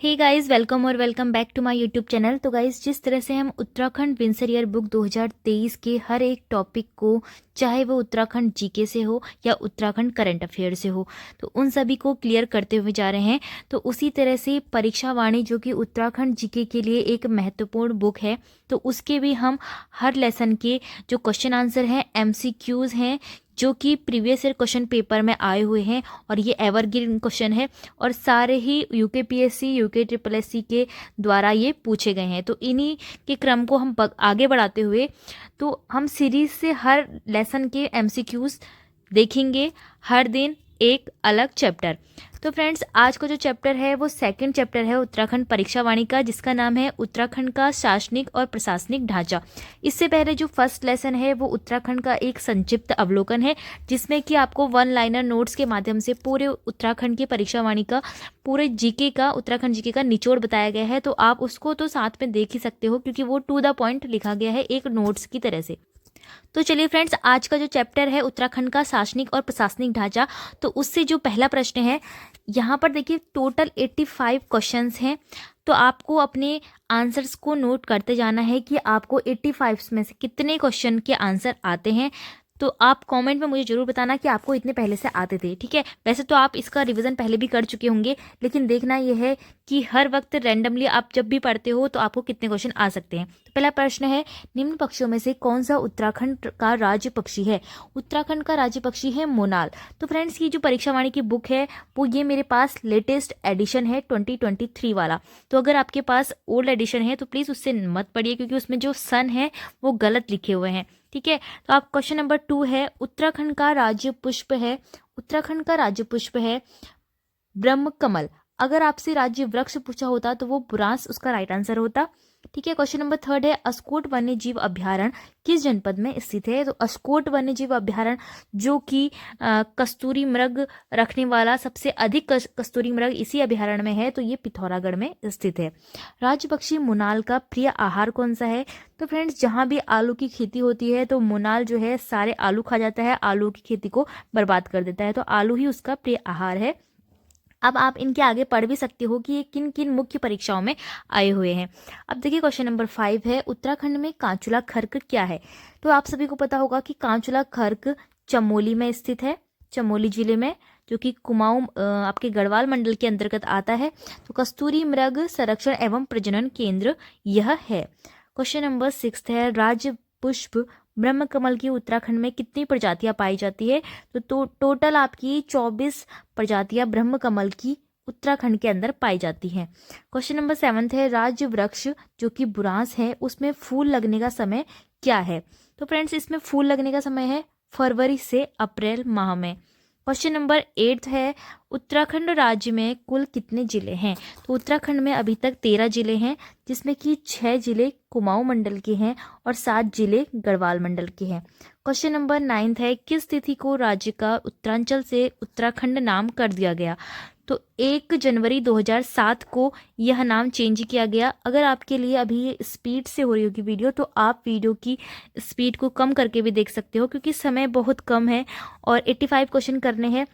हे guys, welcome और welcome back to my YouTube channel. तो guys, जिस तरह से हम उत्तराखंड विंसर ईयर बुक 2023 के हर एक टॉपिक को, चाहे वो उत्तराखंड जीके से हो या उत्तराखंड करंट अफेयर से हो, तो उन सभी को क्लियर करते हुए जा रहे हैं। तो उसी तरह से परीक्षा वाणी, जो कि उत्तराखंड जीके के लिए एक महत्वपूर्ण बुक है, तो उसके भी हम हर लेसन के जो क्वेश्चन आंसर हैं, एमसीक्यूज हैं, जो कि प्रीवियस ईयर क्वेश्चन पेपर में आए हुए हैं, और ये एवरग्रीन क्वेश्चन है और सारे ही यूकेपीएससी, यूके ट्रिपल एससी के द्वारा ये पूछे गए हैं। तो इन्हीं के क्रम को हम आगे बढ़ाते हुए, तो हम सीरीज से हर लेसन के एमसीक्यूज देखेंगे, हर दिन एक अलग चैप्टर। तो फ्रेंड्स, आज का जो चैप्टर है वो सेकंड चैप्टर है उत्तराखंड परीक्षा वाणी का, जिसका नाम है उत्तराखंड का शासनिक और प्रशासनिक ढांचा। इससे पहले जो फर्स्ट लेसन है वो उत्तराखंड का एक संक्षिप्त अवलोकन है, जिसमें कि आपको वन लाइनर नोट्स के माध्यम से पूरे उत्तराखंड की परीक्षा वाणी का, पूरे जीके का, उत्तराखंड जीके का निचोड़ बताया गया है। तो आप उसको तो साथ में देख ही सकते हो, क्योंकि वो टू द पॉइंट लिखा गया है एक नोट्स की तरह से। तो चलिए फ्रेंड्स, आज का जो चैप्टर है उत्तराखंड का शासनिक और प्रशासनिक ढांचा, तो उससे जो पहला प्रश्न है, यहाँ पर देखिए टोटल 85 क्वेश्चंस हैं। तो आपको अपने आंसर्स को नोट करते जाना है कि आपको 85 में से कितने क्वेश्चन के आंसर आते हैं। तो आप कमेंट में मुझे जरूर बताना कि आपको इतने पहले से आते थे, ठीक है। वैसे तो आप इसका रिवीजन पहले भी कर चुके होंगे, लेकिन देखना यह है कि हर वक्त रैंडमली आप जब भी पढ़ते हो तो आपको कितने क्वेश्चन आ सकते हैं। तो पहला प्रश्न है, निम्न पक्षियों में से कौन सा उत्तराखंड का राज्य पक्षी है? उत्तराखंड का राज्य पक्षी है मोनाल। तो फ्रेंड्स, ये जो परीक्षा वाणी की बुक है वो ये मेरे पास लेटेस्ट एडिशन है 2023 वाला। तो अगर आपके पास ओल्ड एडिशन है तो प्लीज़ उससे मत पढ़िए, क्योंकि उसमें जो सन है वो गलत लिखे हुए हैं, ठीक है। तो आप क्वेश्चन नंबर 2 है, उत्तराखंड का राज्य पुष्प है, उत्तराखंड का राज्य पुष्प है ब्रह्म कमल। अगर आपसे राज्य वृक्ष पूछा होता तो वो बुरांस उसका राइट आंसर होता, ठीक है। क्वेश्चन नंबर 3 है, अस्कोट वन्य जीव अभ्यारण्य किस जनपद में स्थित है? तो अस्कोट वन्य जीव अभ्यारण्य, जो कि कस्तूरी मृग रखने वाला सबसे अधिक कस्तूरी मृग इसी अभ्यारण्य में है, तो ये पिथौरागढ़ में स्थित है। राज्य पक्षी मोनाल का प्रिय आहार कौन सा है? तो फ्रेंड्स, जहाँ भी आलू की खेती होती है तो मोनाल जो है सारे आलू खा जाता है, आलू की खेती को बर्बाद कर देता है, तो आलू ही उसका प्रिय आहार है। अब आप इनके आगे पढ़ भी सकते हो कि ये किन किन मुख्य परीक्षाओं में आए हुए हैं। अब देखिए क्वेश्चन नंबर 5 है, उत्तराखंड में कांचुला खर्क क्या है? तो आप सभी को पता होगा कि कांचुला खर्क चमोली में स्थित है, चमोली जिले में, जो कि कुमाऊं आपके गढ़वाल मंडल के अंतर्गत आता है। तो कस्तूरी मृग संरक्षण एवं प्रजनन केंद्र यह है। क्वेश्चन नंबर 6 है, राज्य पुष्प ब्रह्म कमल की उत्तराखंड में कितनी प्रजातियां पाई जाती है? तो टोटल आपकी 24 प्रजातियां ब्रह्म कमल की उत्तराखंड के अंदर पाई जाती हैं। क्वेश्चन नंबर 7 है, राज्य वृक्ष जो कि बुरांस है, उसमें फूल लगने का समय क्या है? तो फ्रेंड्स, इसमें फूल लगने का समय है फरवरी से अप्रैल माह में। क्वेश्चन नंबर 8 है, उत्तराखंड राज्य में कुल कितने जिले हैं? तो उत्तराखंड में अभी तक 13 जिले हैं, जिसमें कि 6 जिले कुमाऊं मंडल के हैं और 7 जिले गढ़वाल मंडल के हैं। क्वेश्चन नंबर 9 है, किस तिथि को राज्य का उत्तरांचल से उत्तराखंड नाम कर दिया गया? तो 1 जनवरी 2007 को यह नाम चेंज किया गया। अगर आपके लिए अभी स्पीड से हो रही होगी वीडियो, तो आप वीडियो की स्पीड को कम करके भी देख सकते हो, क्योंकि समय बहुत कम है और 85 क्वेश्चन करने हैं,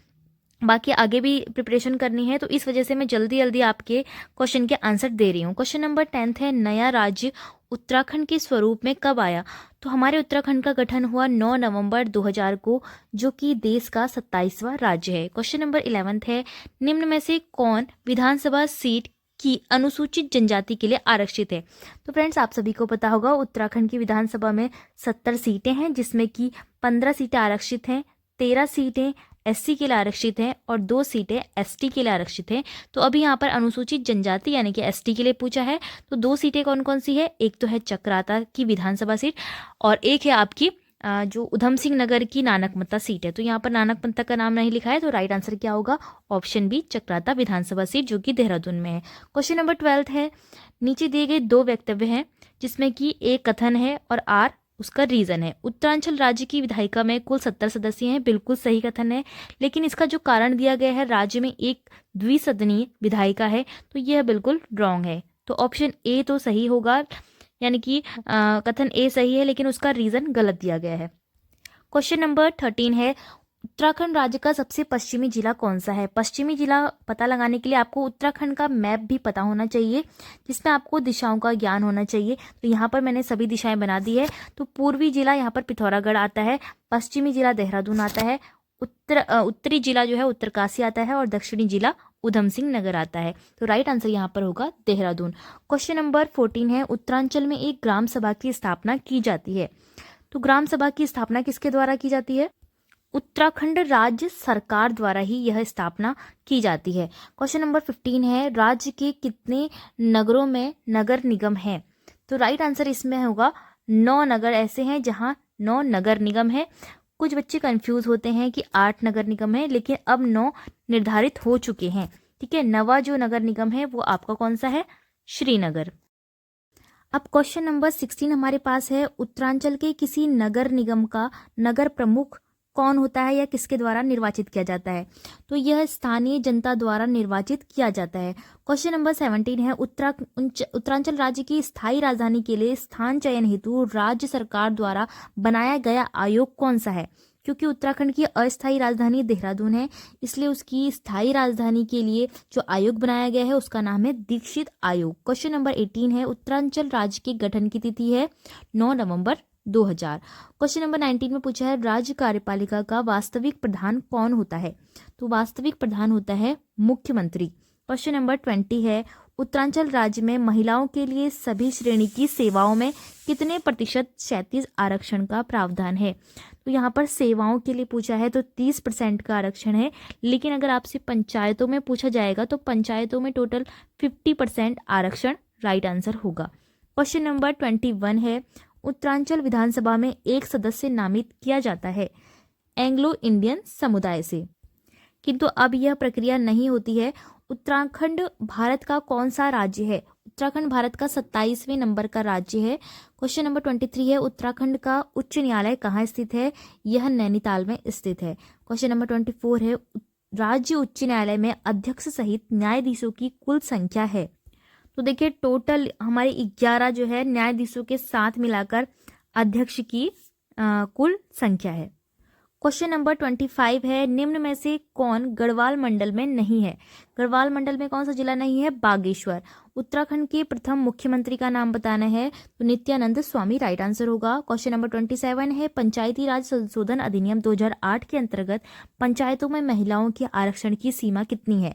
बाकी आगे भी प्रिपरेशन करनी है, तो इस वजह से मैं जल्दी जल्दी आपके क्वेश्चन के आंसर दे रही हूँ। क्वेश्चन नंबर 10 है, नया राज्य उत्तराखंड के स्वरूप में कब आया? तो हमारे उत्तराखंड का गठन हुआ 9 नवंबर 2000 को, जो कि देश का 27वां राज्य है। क्वेश्चन नंबर 11 है, निम्न में से कौन विधानसभा सीट की अनुसूचित जनजाति के लिए आरक्षित है? तो फ्रेंड्स, आप सभी को पता होगा उत्तराखंड की विधानसभा में 70 सीटें हैं, जिसमें कि 15 सीटें आरक्षित हैं, 13 सीटें एससी के लिए आरक्षित हैं और 2 सीटें एसटी के लिए आरक्षित हैं। तो अभी यहाँ पर अनुसूचित जनजाति यानी कि एसटी के लिए पूछा है, तो 2 सीटें कौन कौन सी है? एक तो है चक्राता की विधानसभा सीट, और एक है आपकी जो उधम सिंह नगर की नानकमत्ता सीट है। तो यहाँ पर नानकमत्ता का नाम नहीं लिखा है, तो राइट आंसर क्या होगा? ऑप्शन बी, चक्राता विधानसभा सीट, जो कि देहरादून में है। क्वेश्चन नंबर 12 है, नीचे दिए गए 2 वक्तव्य हैं, जिसमें कि एक कथन है और आर उसका रीजन है। उत्तरांचल राज्य की विधायिका में कुल 70 सदस्य हैं, बिल्कुल सही कथन है, लेकिन इसका जो कारण दिया गया है, राज्य में एक द्विसदनीय विधायिका है, तो यह बिल्कुल रॉन्ग है। तो ऑप्शन ए तो सही होगा, यानी कि कथन ए सही है, लेकिन उसका रीजन गलत दिया गया है। क्वेश्चन नंबर 13 है, उत्तराखंड राज्य का सबसे पश्चिमी जिला कौन सा है? पश्चिमी जिला पता लगाने के लिए आपको उत्तराखंड का मैप भी पता होना चाहिए, जिसमें आपको दिशाओं का ज्ञान होना चाहिए। तो यहाँ पर मैंने सभी दिशाएं बना दी है। तो पूर्वी जिला यहाँ पर पिथौरागढ़ आता है, पश्चिमी जिला देहरादून आता है, उत्तरी जिला जो है उत्तरकाशी आता है और दक्षिणी जिला उधम सिंह नगर आता है। तो राइट आंसर यहाँ पर होगा देहरादून। क्वेश्चन नंबर 14 है, उत्तरांचल में एक ग्राम सभा की स्थापना की जाती है। तो ग्राम सभा की स्थापना किसके द्वारा की जाती है? उत्तराखंड राज्य सरकार द्वारा ही यह स्थापना की जाती है। क्वेश्चन नंबर 15 है, राज्य के कितने नगरों में नगर निगम है? तो राइट आंसर इसमें होगा 9 नगर ऐसे हैं जहां 9 नगर निगम है। कुछ बच्चे कंफ्यूज होते हैं कि 8 नगर निगम है, लेकिन अब 9 निर्धारित हो चुके हैं। ठीक है, नवा जो नगर निगम है वो आपका कौन सा है? श्रीनगर। अब क्वेश्चन नंबर 16 हमारे पास है, उत्तरांचल के किसी नगर निगम का नगर प्रमुख कौन होता है या किसके द्वारा निर्वाचित किया जाता है? तो यह स्थानीय जनता द्वारा निर्वाचित किया जाता है। क्वेश्चन नंबर 17 है, उत्तरांचल राज्य की स्थायी राजधानी के लिए स्थान चयन हेतु राज्य सरकार द्वारा बनाया गया आयोग कौन सा है? क्योंकि उत्तराखंड की अस्थायी राजधानी देहरादून है, इसलिए उसकी स्थायी राजधानी के लिए जो आयोग बनाया गया है उसका नाम है दीक्षित आयोग। क्वेश्चन नंबर 18 है, उत्तरांचल राज्य के गठन की तिथि है 9 नवंबर 2000। क्वेश्चन नंबर 19 में पूछा है, राज्य कार्यपालिका का वास्तविक प्रधान कौन होता है? तो वास्तविक प्रधान होता है मुख्यमंत्री। क्वेश्चन नंबर 20 है, उत्तरांचल राज्य में महिलाओं के लिए सभी श्रेणी की सेवाओं में कितने प्रतिशत 37 आरक्षण का प्रावधान है? तो यहाँ पर सेवाओं के लिए पूछा है तो 30% का आरक्षण है, लेकिन अगर आपसे पंचायतों में पूछा जाएगा तो पंचायतों में टोटल 50% आरक्षण राइट आंसर होगा। क्वेश्चन नंबर 21 है, उत्तरांचल विधानसभा में एक सदस्य नामित किया जाता है एंग्लो इंडियन समुदाय से, किंतु अब यह प्रक्रिया नहीं होती है। उत्तराखंड भारत का कौन सा राज्य है? उत्तराखंड भारत का 27वें नंबर का राज्य है। क्वेश्चन नंबर 23 है, उत्तराखंड का उच्च न्यायालय कहाँ स्थित है? यह नैनीताल में स्थित है। क्वेश्चन नंबर 24 है, राज्य उच्च न्यायालय में अध्यक्ष सहित न्यायाधीशों की कुल संख्या है? तो देखिए टोटल हमारे 11 जो है न्यायाधीशों के साथ मिलाकर अध्यक्ष की कुल संख्या है। क्वेश्चन नंबर 25 है, निम्न में से कौन गढ़वाल मंडल में नहीं है? गढ़वाल मंडल में कौन सा जिला नहीं है? बागेश्वर। उत्तराखंड के प्रथम मुख्यमंत्री का नाम बताना है तो नित्यानंद स्वामी राइट आंसर होगा। क्वेश्चन नंबर 27 है, पंचायती राज संशोधन अधिनियम 2008 के अंतर्गत पंचायतों में महिलाओं के आरक्षण की सीमा कितनी है?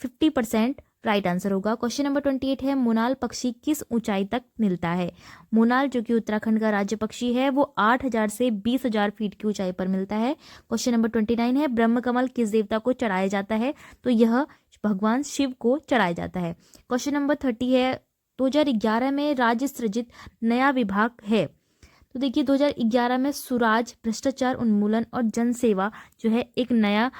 50% राइट आंसर होगा। क्वेश्चन नंबर 28 है, मोनाल पक्षी किस ऊंचाई तक मिलता है? मोनाल जो कि उत्तराखंड का राज्य पक्षी है वो 8000 से 20000 फीट की ऊंचाई पर मिलता है। क्वेश्चन नंबर 29 है, ब्रह्म कमल किस देवता को चढ़ाया जाता है? तो यह भगवान शिव को चढ़ाया जाता है। क्वेश्चन नंबर 30 है, 2011 में राज्य सृजित नया विभाग है? तो देखिए 2011 में सुराज, भ्रष्टाचार उन्मूलन और जन सेवा जो है एक नया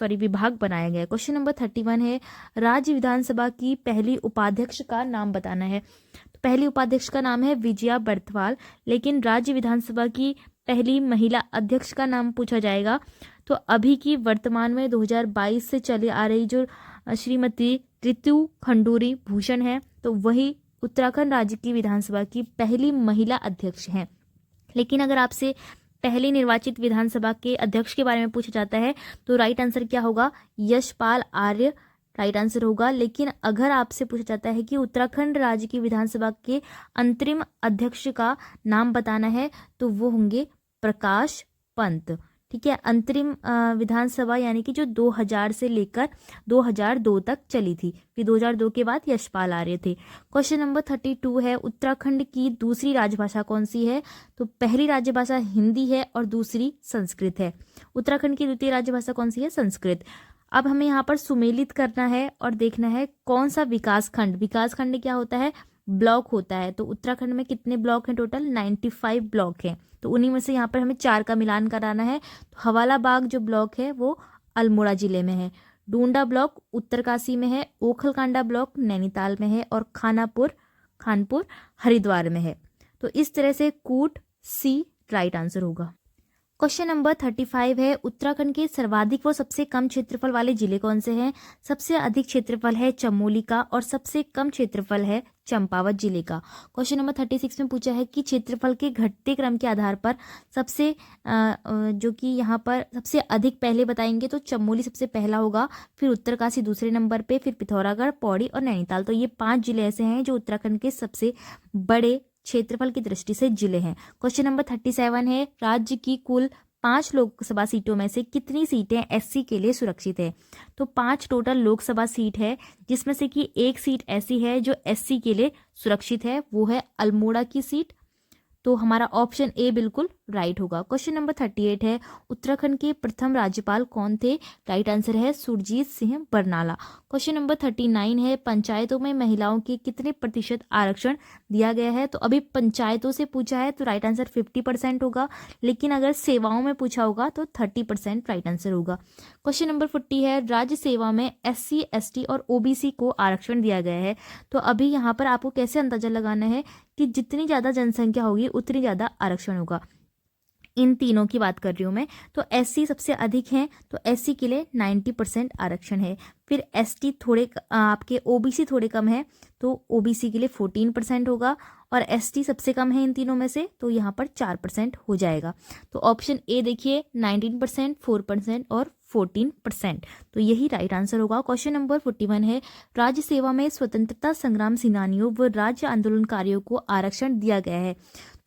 विभाग बनाया गया है। क्वेश्चन नंबर 31 है, राज्य विधानसभा की पहली उपाध्यक्ष का नाम बताना है। तो पहली उपाध्यक्ष का नाम है विजया बर्थवाल, लेकिन राज्य विधानसभा की पहली महिला अध्यक्ष का नाम पूछा जाएगा तो अभी की वर्तमान में 2022 से चली आ रही जो श्रीमती ऋतु खंडूरी भूषण है तो वही उत्तराखंड राज्य की विधानसभा की पहली महिला अध्यक्ष हैं। लेकिन अगर आपसे पहली निर्वाचित विधानसभा के अध्यक्ष के बारे में पूछा जाता है तो राइट आंसर क्या होगा? यशपाल आर्य राइट आंसर होगा। लेकिन अगर आपसे पूछा जाता है कि उत्तराखंड राज्य की विधानसभा के अंतरिम अध्यक्ष का नाम बताना है तो वो होंगे प्रकाश पंत। ठीक है, अंतरिम विधानसभा यानी कि जो 2000 से लेकर 2002 तक चली थी, फिर 2002 के बाद यशपाल आर्य थे। क्वेश्चन नंबर 32 है, उत्तराखंड की दूसरी राजभाषा कौन सी है? तो पहली राजभाषा हिंदी है और दूसरी संस्कृत है। उत्तराखंड की द्वितीय राजभाषा कौन सी है? संस्कृत। अब हमें यहाँ पर सुमेलित करना है और देखना है कौन सा विकासखंड, विकासखंड क्या होता है? ब्लॉक होता है। तो उत्तराखंड में कितने ब्लॉक हैं? टोटल 95 ब्लॉक हैं। तो उन्हीं में से यहाँ पर हमें 4 का मिलान कराना है। तो हवाला बाग जो ब्लॉक है वो अल्मोड़ा जिले में है, डूंडा ब्लॉक उत्तरकाशी में है, ओखलकांडा ब्लॉक नैनीताल में है और खानपुर हरिद्वार में है। तो इस तरह से कूट सी राइट आंसर होगा। क्वेश्चन नंबर 35 है, उत्तराखंड के सर्वाधिक व सबसे कम क्षेत्रफल वाले जिले कौन से हैं? सबसे अधिक क्षेत्रफल है चमोली का और सबसे कम क्षेत्रफल है चंपावत जिले का। क्वेश्चन नंबर 36 में पूछा है कि क्षेत्रफल के घटते क्रम के आधार पर सबसे जो कि यहाँ पर सबसे अधिक पहले बताएंगे तो चमोली सबसे पहला होगा, फिर उत्तरकाशी दूसरे नंबर पे, फिर पिथौरागढ़, पौड़ी और नैनीताल। तो ये 5 जिले ऐसे हैं जो उत्तराखंड के सबसे बड़े क्षेत्रफल की दृष्टि से जिले हैं। क्वेश्चन नंबर 37 है, राज्य की कुल 5 लोकसभा सीटों में से कितनी सीटें एससी के लिए सुरक्षित है? तो 5 टोटल लोकसभा सीट है, जिसमें से कि एक सीट ऐसी है जो एससी के लिए सुरक्षित है, वो है अल्मोड़ा की सीट। तो हमारा ऑप्शन ए बिल्कुल राइट होगा। क्वेश्चन नंबर 38 है, उत्तराखंड के प्रथम राज्यपाल कौन थे? राइट आंसर है सुरजीत सिंह बरनाला। क्वेश्चन नंबर 39 है, पंचायतों में महिलाओं के कितने प्रतिशत आरक्षण दिया गया है? तो अभी पंचायतों से पूछा है तो राइट आंसर 50% होगा, लेकिन अगर सेवाओं में पूछा होगा तो 30% राइट आंसर होगा। क्वेश्चन नंबर 40 है, राज्य सेवा में SC ST और OBC को आरक्षण दिया गया है। तो अभी यहाँ पर आपको कैसे अंदाजा लगाना है कि जितनी ज़्यादा जनसंख्या होगी उतनी ज़्यादा आरक्षण होगा। इन तीनों की बात कर रही हूँ मैं। तो SC सबसे अधिक हैं, तो SC के लिए 90% आरक्षण है। फिर ST थोड़े आपके OBC थोड़े कम है, तो OBC के लिए 14% होगा, और ST सबसे कम है इन तीनों में से, तो यहाँ पर 4% हो जाएगा। तो ऑप्शन ए देखिए, 19%, 4% और 14%, तो यही राइट आंसर होगा। क्वेश्चन नंबर 41 है, राज्य सेवा में स्वतंत्रता संग्राम सेनानियों व राज्य आंदोलनकारियों को आरक्षण दिया गया है।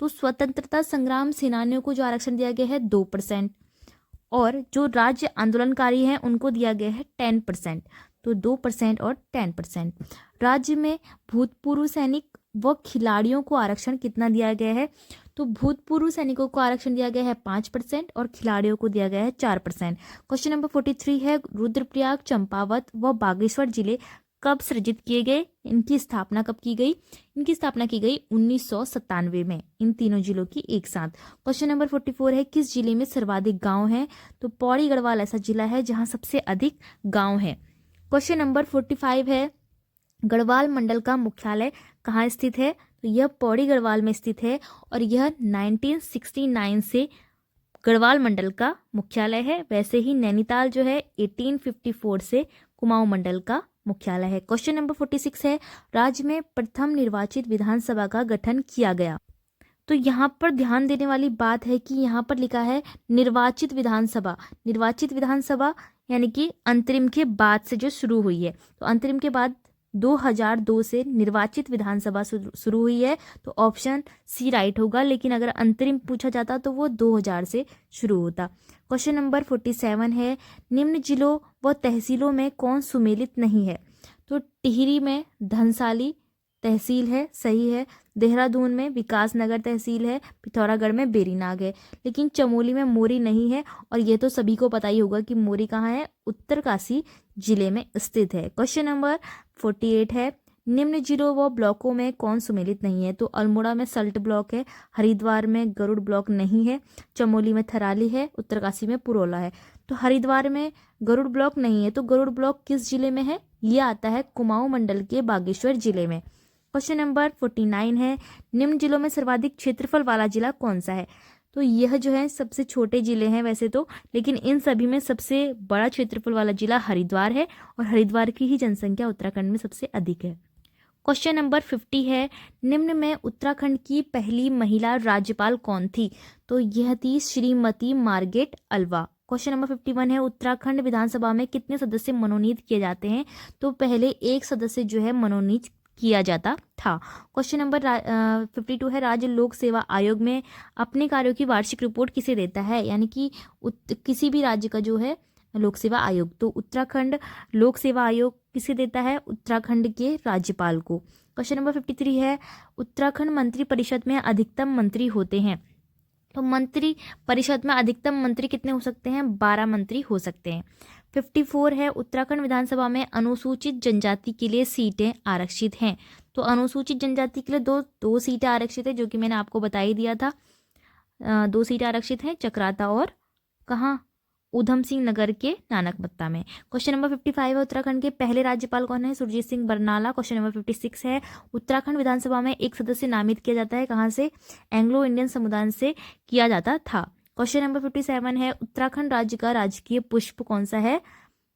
तो स्वतंत्रता संग्राम सेनानियों को जो आरक्षण दिया गया है 2%, और जो राज्य आंदोलनकारी हैं उनको दिया गया है 10%। तो 2% और 10%। राज्य में भूतपूर्व सैनिक व खिलाड़ियों को आरक्षण कितना दिया गया है? तो भूतपूर्व सैनिकों को आरक्षण दिया गया है 5% और खिलाड़ियों को दिया गया है 4%। क्वेश्चन नंबर 43 है, रुद्रप्रयाग, चंपावत व बागेश्वर जिले कब सृजित किए गए? इनकी स्थापना कब की गई? इनकी स्थापना की गई 1997 में, इन तीनों जिलों की एक साथ। क्वेश्चन नंबर 44 है, किस जिले में सर्वाधिक गांव हैं? तो पौड़ी गढ़वाल ऐसा जिला है जहां सबसे अधिक गांव है। क्वेश्चन नंबर 45 है, गढ़वाल मंडल का मुख्यालय कहाँ स्थित है? तो यह पौड़ी गढ़वाल में स्थित है, और यह 1969 से गढ़वाल मंडल का मुख्यालय है। वैसे ही नैनीताल जो है 1854 से कुमाऊं मंडल का मुख्यालय है। क्वेश्चन नंबर 46 है, राज्य में प्रथम निर्वाचित विधानसभा का गठन किया गया। तो यहाँ पर ध्यान देने वाली बात है कि यहाँ पर लिखा है निर्वाचित विधानसभा। निर्वाचित विधानसभा यानी कि अंतरिम के बाद से जो शुरू हुई है, तो अंतरिम के बाद 2002 से निर्वाचित विधानसभा शुरू हुई है, तो ऑप्शन सी राइट होगा। लेकिन अगर अंतरिम पूछा जाता तो वो 2000 से शुरू होता। क्वेश्चन नंबर 47 है, निम्न जिलों व तहसीलों में कौन सुमेलित नहीं है? तो टिहरी में धनसाली तहसील है, सही है। देहरादून में विकासनगर तहसील है। पिथौरागढ़ में बेरीनाग है। लेकिन चमोली में मोरी नहीं है, और ये तो सभी को पता ही होगा कि मोरी कहाँ है, उत्तरकाशी जिले में स्थित है। क्वेश्चन नंबर 48 है, निम्न जिलों व ब्लॉकों में कौन सुमेलित नहीं है? तो अल्मोड़ा में सल्ट ब्लॉक है, हरिद्वार में गरुड़ ब्लॉक नहीं है, चमोली में थराली है, उत्तरकाशी में पुरोला है। तो हरिद्वार में गरुड़ ब्लॉक नहीं है, तो गरुड़ ब्लॉक किस जिले में है? ये आता है कुमाऊं मंडल के बागेश्वर जिले में। क्वेश्चन नंबर 49 है, निम्न जिलों में सर्वाधिक क्षेत्रफल वाला जिला कौन सा है? तो यह जो है सबसे छोटे जिले हैं वैसे तो, लेकिन इन सभी में सबसे बड़ा क्षेत्रफल वाला जिला हरिद्वार है, और हरिद्वार की ही जनसंख्या उत्तराखंड में सबसे अधिक है। क्वेश्चन नंबर 50 है, निम्न में उत्तराखंड की पहली महिला राज्यपाल कौन थी? तो यह थी Shrimati Margaret Alva. Question number 51 है, उत्तराखंड विधानसभा में कितने सदस्य मनोनीत किए जाते हैं? तो पहले एक सदस्य जो है मनोनीत किया जाता था। क्वेश्चन नंबर 52 है, राज्य लोक सेवा आयोग में अपने कार्यों की वार्षिक रिपोर्ट किसे देता है? यानी कि किसी भी राज्य का जो है लोक सेवा आयोग, तो उत्तराखंड लोक सेवा आयोग किसे देता है? उत्तराखंड के राज्यपाल को। क्वेश्चन नंबर 53 है, उत्तराखंड मंत्री परिषद में अधिकतम मंत्री होते हैं। तो मंत्री परिषद में अधिकतम मंत्री कितने हो सकते हैं? 12 मंत्री हो सकते हैं। 54 है, उत्तराखंड विधानसभा में अनुसूचित जनजाति के लिए सीटें आरक्षित हैं। तो अनुसूचित जनजाति के लिए दो सीटें आरक्षित है, जो कि मैंने आपको बता ही दिया था। 2 सीटें आरक्षित हैं, चक्राता और कहाँ, ऊधम सिंह नगर के नानकमत्ता में। क्वेश्चन नंबर 55 है, उत्तराखंड के पहले राज्यपाल कौन है? सुरजीत सिंह बरनाला। क्वेश्चन नंबर 56 है, उत्तराखंड विधानसभा में एक सदस्य नामित किया जाता है, कहाँ से? एंग्लो इंडियन समुदाय से किया जाता था। क्वेश्चन नंबर 57 है उत्तराखंड राज्य का राजकीय पुष्प कौन सा है?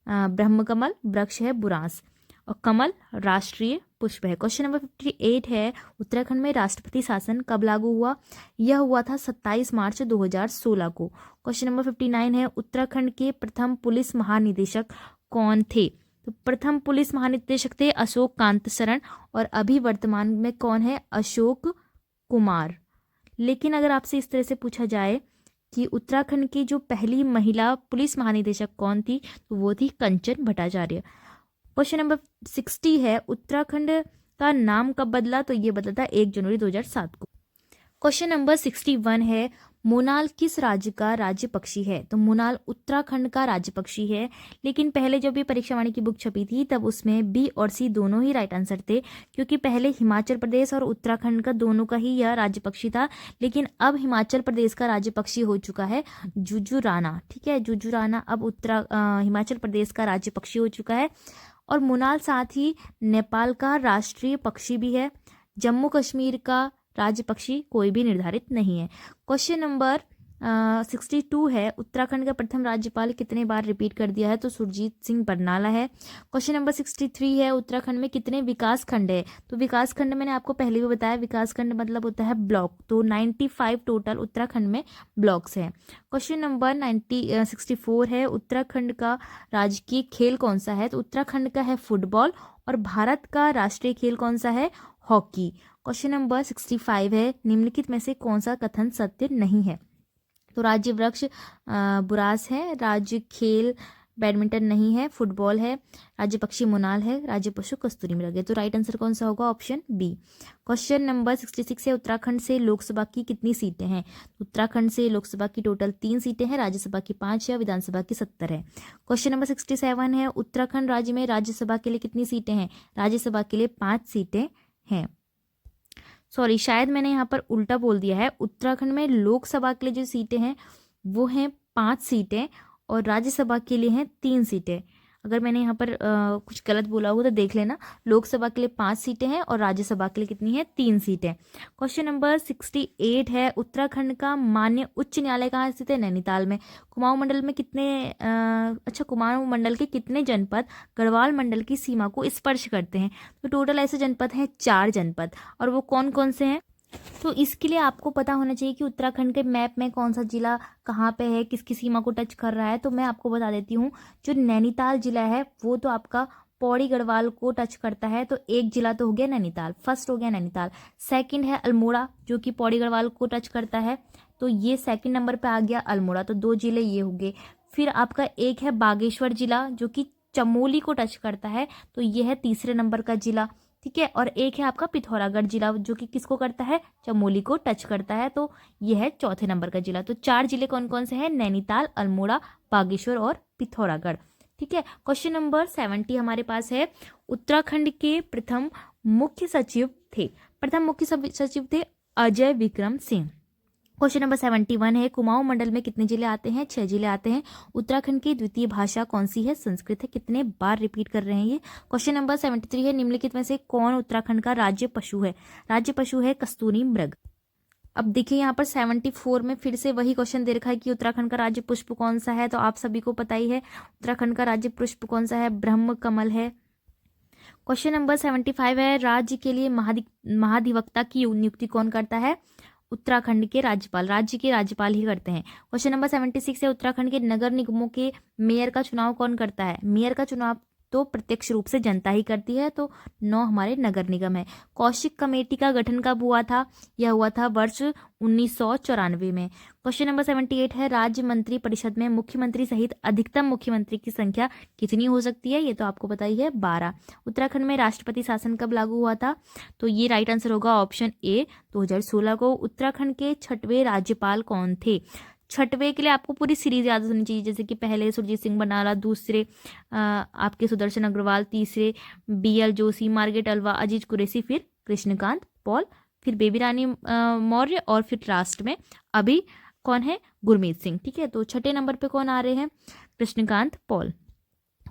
ब्रह्मकमल, वृक्ष है बुरांस और कमल राष्ट्रीय पुष्प है। क्वेश्चन नंबर 58 है उत्तराखंड में राष्ट्रपति शासन कब लागू हुआ? यह हुआ था 27 मार्च 2016 को। क्वेश्चन नंबर 59 है उत्तराखंड के प्रथम पुलिस महानिदेशक कौन थे? तो प्रथम पुलिस महानिदेशक थे अशोक कांत शरण और अभी वर्तमान में कौन है? अशोक कुमार। लेकिन अगर आपसे इस तरह से पूछा जाए कि उत्तराखंड की जो पहली महिला पुलिस महानिदेशक कौन थी, तो वो थी कंचन भट्टाचार्य। क्वेश्चन नंबर 60 है उत्तराखंड का नाम कब बदला? तो ये बदला था 1 जनवरी 2007 को। क्वेश्चन नंबर 61 है मोनाल किस राज्य का राज्य पक्षी है? तो मोनाल उत्तराखंड का राज्य पक्षी है। लेकिन पहले जब भी परीक्षा वाणी की बुक छपी थी तब उसमें बी और सी दोनों ही राइट आंसर थे, क्योंकि पहले हिमाचल प्रदेश और उत्तराखंड का दोनों का ही यह राज्य पक्षी था। लेकिन अब हिमाचल प्रदेश का राज्य पक्षी हो चुका है जुजुराना। ठीक है, जुजुराना अब हिमाचल प्रदेश का राज्य पक्षी हो चुका है। और मोनाल साथ ही नेपाल का राष्ट्रीय पक्षी भी है। जम्मू कश्मीर का राज्य पक्षी कोई भी निर्धारित नहीं है। क्वेश्चन नंबर 62 है उत्तराखंड का प्रथम राज्यपाल कितने बार रिपीट कर दिया है? तो सुरजीत सिंह बरनाला है। क्वेश्चन नंबर 63 है उत्तराखंड में कितने विकास खंड है? तो विकास खंड मैंने आपको पहले भी बताया, विकास खंड मतलब होता है ब्लॉक। तो 95 टोटल उत्तराखंड में ब्लॉक्स हैं। क्वेश्चन नंबर 64 है उत्तराखंड का राजकीय खेल कौन सा है? तो उत्तराखंड का है फुटबॉल और भारत का राष्ट्रीय खेल कौन सा है? हॉकी। क्वेश्चन नंबर 65 है निम्नलिखित में से कौन सा कथन सत्य नहीं है? तो राज्य वृक्ष बुरांस है, राज्य खेल बैडमिंटन नहीं है, फुटबॉल है, राज्य पक्षी मोनाल है, राज्य पशु कस्तूरी मृग है। तो राइट आंसर कौन सा होगा? Option B. क्वेश्चन नंबर 66 है उत्तराखंड से लोकसभा की कितनी सीटें हैं? उत्तराखंड से लोकसभा की टोटल 3 सीटें हैं, राज्यसभा की 5 है, विधानसभा की 70 है। क्वेश्चन नंबर 67 है उत्तराखंड राज्य में राज्यसभा के लिए कितनी सीटें हैं? राज्यसभा के लिए 5 सीटें हैं। सॉरी, शायद मैंने यहाँ पर उल्टा बोल दिया है। उत्तराखंड में लोकसभा के लिए जो सीटें हैं वो हैं 5 सीटें और राज्यसभा के लिए हैं 3 सीटें। अगर मैंने यहाँ पर कुछ गलत बोला होगा तो देख लेना। लोकसभा के लिए 5 सीटें हैं और राज्यसभा के लिए कितनी है? 3 सीटें। क्वेश्चन नंबर 68 है उत्तराखंड का मान्य उच्च न्यायालय कहाँ स्थित है? नैनीताल में। कुमाऊं मंडल में कुमाऊं मंडल के कितने जनपद गढ़वाल मंडल की सीमा को स्पर्श करते हैं? तो टोटल ऐसे जनपद हैं 4 जनपद। और वो कौन कौन से हैं? तो इसके लिए आपको पता होना चाहिए कि उत्तराखंड के मैप में कौन सा जिला कहाँ पे है, किसकी सीमा को टच कर रहा है। तो मैं आपको बता देती हूँ, जो नैनीताल जिला है वो तो आपका पौड़ी गढ़वाल को टच करता है। तो एक जिला तो हो गया नैनीताल, फर्स्ट हो गया नैनीताल। सेकंड है अल्मोड़ा जो कि पौड़ी गढ़वाल को टच करता है, तो ये सेकंड नंबर पे आ गया अल्मोड़ा। तो 2 जिले ये हो गए। फिर आपका एक है बागेश्वर जिला जो कि चमोली को टच करता है, तो ये है तीसरे नंबर का जिला। ठीक है, और एक है आपका पिथौरागढ़ जिला जो कि किसको करता है? चमोली को टच करता है, तो यह है चौथे नंबर का जिला। तो 4 जिले कौन कौन से हैं? नैनीताल, अल्मोड़ा, बागेश्वर और पिथौरागढ़। ठीक है, क्वेश्चन नंबर 70 हमारे पास है उत्तराखंड के प्रथम मुख्य सचिव थे। प्रथम मुख्य सचिव थे अजय विक्रम सिंह। क्वेश्चन नंबर 71 है कुमाऊं मंडल में कितने जिले आते हैं? 6 जिले आते हैं। उत्तराखंड की द्वितीय भाषा कौन सी है? संस्कृत है। कितने बार रिपीट कर रहे हैं ये? क्वेश्चन नंबर 73 है निम्नलिखित में से कौन उत्तराखंड का राज्य पशु है? राज्य पशु है कस्तूरी मृग। अब देखिए यहाँ पर 74 में फिर से वही क्वेश्चन दे रखा है कि उत्तराखंड का राज्य पुष्प कौन सा है? तो आप सभी को पता ही है उत्तराखंड का राज्य पुष्प कौन सा है? ब्रह्म कमल है। क्वेश्चन नंबर 75 है राज्य के लिए महाधिवक्ता की नियुक्ति कौन करता है? उत्तराखंड के राज्यपाल, राज्य के राज्यपाल ही करते हैं। क्वेश्चन नंबर 76 है उत्तराखंड के नगर निगमों के मेयर का चुनाव कौन करता है? मेयर का चुनाव तो प्रत्यक्ष रूप से जनता ही करती है, तो 9 हमारे नगर निगम है। कौशिक कमेटी का गठन कब हुआ था? यह हुआ था वर्ष 1994 में। क्वेश्चन नंबर 78 है राज्य मंत्री परिषद में मुख्यमंत्री सहित अधिकतम मुख्यमंत्री की संख्या कितनी हो सकती है? ये तो आपको पता ही है 12। उत्तराखंड में राष्ट्रपति शासन कब लागू हुआ था? तो ये राइट आंसर होगा ऑप्शन ए 2016 को। उत्तराखंड के 6वें राज्यपाल कौन थे? 6वें के लिए आपको पूरी सीरीज याद होनी चाहिए, जैसे कि पहले सुरजीत सिंह बरनाला, दूसरे आपके सुदर्शन अग्रवाल, तीसरे BL जोशी, मार्गरेट अल्वा, अजीज कुरैशी, फिर कृष्णकांत पॉल, फिर बेबी रानी मौर्य और फिर लास्ट में अभी कौन है? गुरमीत सिंह। ठीक है, तो 6ठे नंबर पे कौन आ रहे हैं? कृष्णकांत पॉल।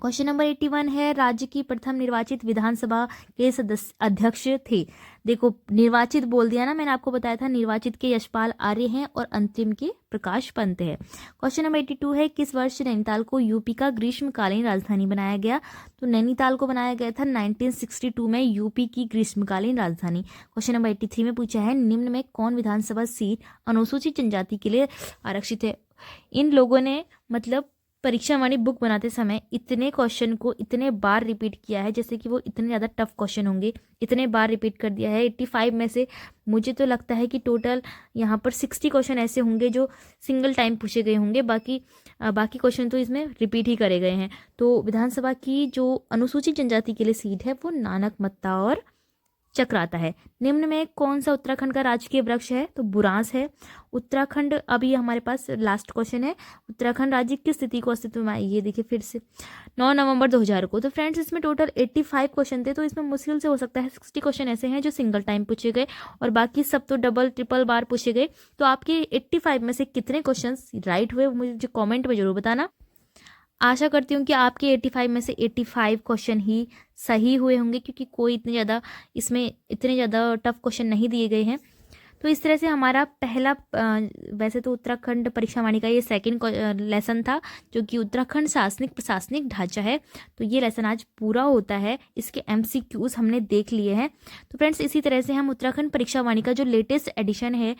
क्वेश्चन नंबर 81 है, राज्य की प्रथम निर्वाचित विधानसभा के सदस्य अध्यक्ष थे। देखो निर्वाचित बोल दिया ना, मैंने आपको बताया था निर्वाचित के यशपाल आर्य हैं और अंतरिम के प्रकाश पंत है। क्वेश्चन नंबर 82 है, किस वर्ष नैनीताल को यूपी का ग्रीष्मकालीन राजधानी बनाया गया? तो नैनीताल को बनाया गया था 1962 में यूपी की ग्रीष्मकालीन राजधानी। क्वेश्चन नंबर 83 में पूछा है, निम्न में कौन विधानसभा सीट अनुसूचित जनजाति के लिए आरक्षित है? इन लोगों ने मतलब परीक्षा वाणी बुक बनाते समय इतने क्वेश्चन को इतने बार रिपीट किया है, जैसे कि वो इतने ज़्यादा टफ क्वेश्चन होंगे, इतने बार रिपीट कर दिया है। 85 में से मुझे तो लगता है कि टोटल यहाँ पर 60 क्वेश्चन ऐसे होंगे जो सिंगल टाइम पूछे गए होंगे, बाकी क्वेश्चन तो इसमें रिपीट ही करे गए हैं। तो विधानसभा की जो अनुसूचित जनजाति के लिए सीट है वो नानक मत्ता और चक्राता है। निम्न में कौन सा उत्तराखंड का राजकीय वृक्ष है? तो बुरांस है। उत्तराखंड, अभी हमारे पास लास्ट क्वेश्चन है, उत्तराखंड राज्य की स्थिति को अस्तित्व में आई, ये देखिए फिर से 9 नवंबर 2000 को। तो फ्रेंड्स इसमें टोटल 85 क्वेश्चन थे, तो इसमें मुश्किल से हो सकता है 60 क्वेश्चन ऐसे हैं जो सिंगल टाइम पूछे गए और बाकी सब तो डबल ट्रिपल बार पूछे गए। तो आपके 85 में से कितने क्वेश्चन राइट हुए मुझे कॉमेंट में जरूर बताना। आशा करती हूँ कि आपके 85 में से 85 क्वेश्चन ही सही हुए होंगे, क्योंकि कोई इतने ज़्यादा टफ क्वेश्चन नहीं दिए गए हैं। तो इस तरह से हमारा पहला वैसे तो उत्तराखंड परीक्षा वाणी का ये सेकंड लेसन था, जो कि उत्तराखंड प्रशासनिक ढांचा है। तो ये लेसन आज पूरा होता है, इसके MCQs हमने देख लिए हैं। तो फ्रेंड्स इसी तरह से हम उत्तराखंड परीक्षा वाणी का जो लेटेस्ट एडिशन है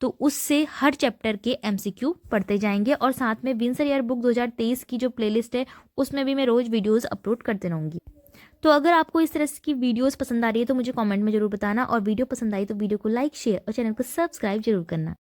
तो उससे हर चैप्टर के MCQ पढ़ते जाएंगे, और साथ में विंसर ईयर बुक 2023 की जो प्लेलिस्ट है उसमें भी मैं रोज़ वीडियोज़ अपलोड करते रहूँगी। तो अगर आपको इस तरह की वीडियोस पसंद आ रही है तो मुझे कमेंट में जरूर बताना, और वीडियो पसंद आई तो वीडियो को लाइक, शेयर और चैनल को सब्सक्राइब जरूर करना।